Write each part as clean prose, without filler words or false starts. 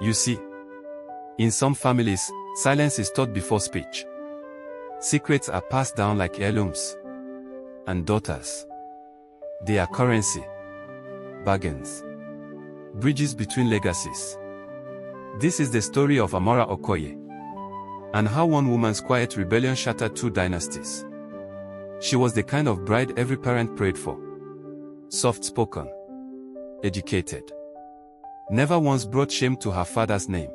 You see, in some families, silence is taught before speech. Secrets are passed down like heirlooms. And daughters, they are currency, bargains, bridges between legacies. This is the story of Amara Okoye, and how one woman's quiet rebellion shattered two dynasties. She was the kind of bride every parent prayed for. Soft-spoken, educated, never once brought shame to her father's name.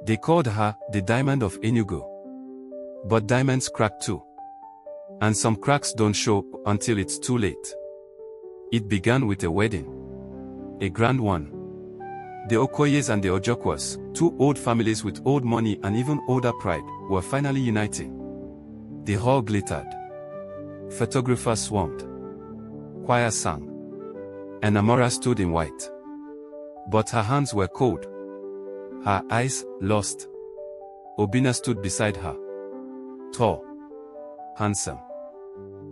They called her the Diamond of Enugu. But diamonds crack too. And some cracks don't show until it's too late. It began with a wedding. A grand one. The Okoyes and the Ojokwas, two old families with old money and even older pride, were finally uniting. The hall glittered. Photographers swarmed. Choir sang. And Amara stood in white. But her hands were cold. Her eyes lost. Obinna stood beside her. Tall. Handsome.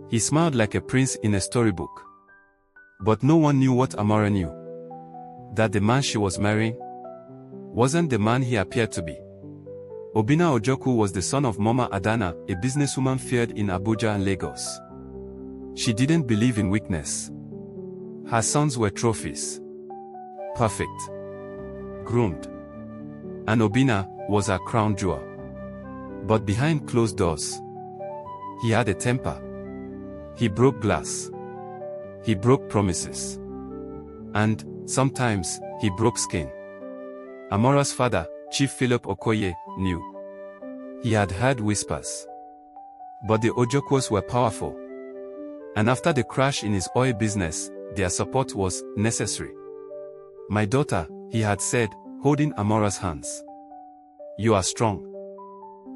He smiled like a prince in a storybook. But no one knew what Amara knew. That the man she was marrying wasn't the man he appeared to be. Obinna Ojukwu was the son of Mama Adana, a businesswoman feared in Abuja and Lagos. She didn't believe in weakness. Her sons were trophies. Perfect. Groomed. And Obinna was her crown jewel. But behind closed doors, he had a temper. He broke glass. He broke promises. And, sometimes, he broke skin. Amara's father, Chief Philip Okoye, knew. He had heard whispers. But the Ojokwas were powerful. And after the crash in his oil business, their support was necessary. "My daughter," he had said, holding Amara's hands. "You are strong.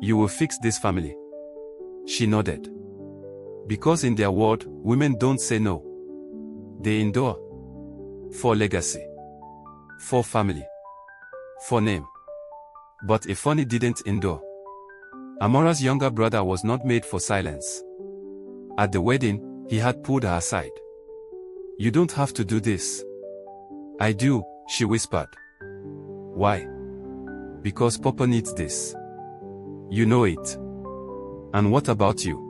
You will fix this family." She nodded. Because in their world, women don't say no. They endure. For legacy. For family. For name. But Ifeanyi didn't endure. Amara's younger brother was not made for silence. At the wedding, he had pulled her aside. "You don't have to do this." "I do," she whispered. "Why?" "Because Papa needs this. You know it." "And what about you?"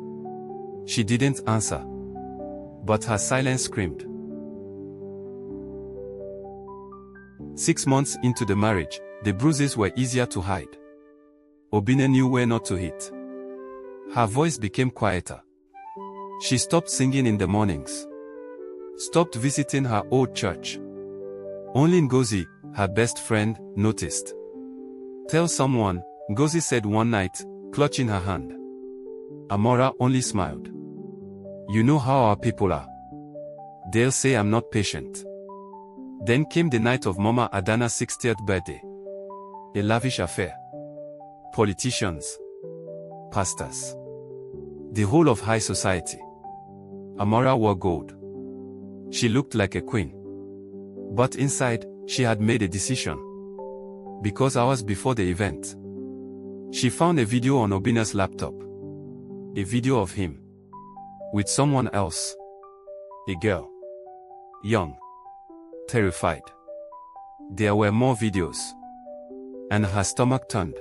She didn't answer. But her silence screamed. 6 months into the marriage, the bruises were easier to hide. Obinna knew where not to hit. Her voice became quieter. She stopped singing in the mornings. Stopped visiting her old church. Only Ngozi, her best friend, noticed. "Tell someone," Ngozi said one night, clutching her hand. Amara only smiled. "You know how our people are. They'll say I'm not patient." Then came the night of Mama Adana's 60th birthday. A lavish affair. Politicians. Pastors. The whole of high society. Amara wore gold. She looked like a queen. But inside, she had made a decision. Because hours before the event, she found a video on Obinna's laptop. A video of him. With someone else. A girl. Young. Terrified. There were more videos. And her stomach turned.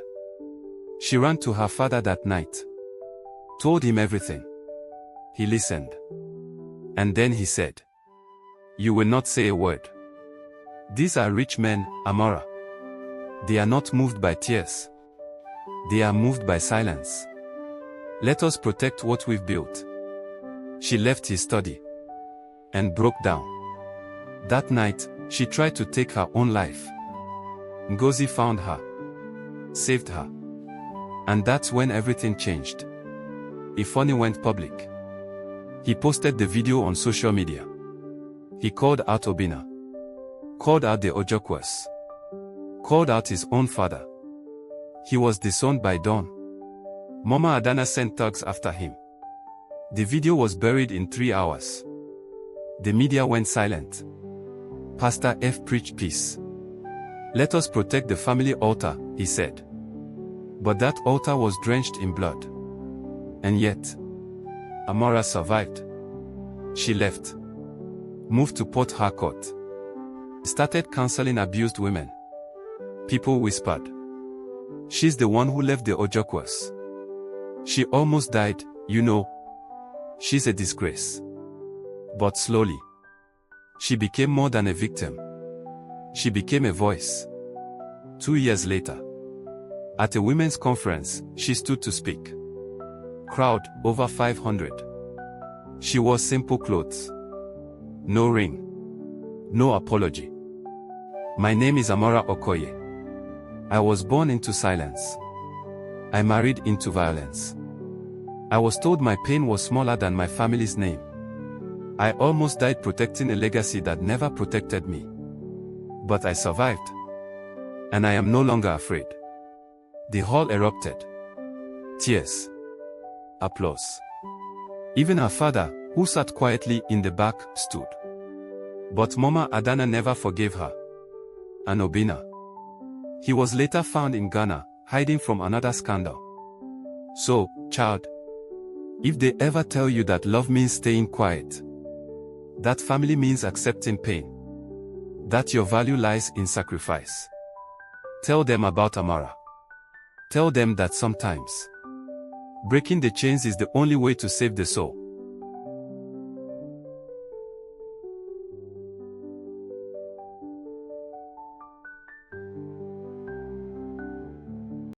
She ran to her father that night. Told him everything. He listened. And then he said, "You will not say a word. These are rich men, Amara. They are not moved by tears. They are moved by silence. Let us protect what we've built." She left his study. And broke down. That night, she tried to take her own life. Ngozi found her. Saved her. And that's when everything changed. Ifeanyi went public. He posted the video on social media. He called out Obinna. Called out the Ojokwas. Called out his own father. He was disowned by dawn. Mama Adana sent thugs after him. The video was buried in 3 hours. The media went silent. Pastor F preached peace. "Let us protect the family altar," he said. But that altar was drenched in blood. And yet, Amara survived. She left. Moved to Port Harcourt. Started counseling abused women. People whispered. She's the one who left the Ojokwas. She almost died, you know. She's a disgrace. But slowly, she became more than a victim. She became a voice. 2 years later, at a women's conference, she stood to speak. Crowd, over 500. She wore simple clothes. No ring. No apology. My name is Amara Okoye. I was born into silence. I married into violence. I was told my pain was smaller than my family's name. I almost died protecting a legacy that never protected me. But I survived. And I am no longer afraid. The hall erupted. Tears. Applause. Even her father, who sat quietly in the back, stood. But Mama Adana never forgave her. And Obina. He was later found in Ghana, hiding from another scandal. So, child, if they ever tell you that love means staying quiet, that family means accepting pain, that your value lies in sacrifice, tell them about Amara. Tell them that sometimes breaking the chains is the only way to save the soul.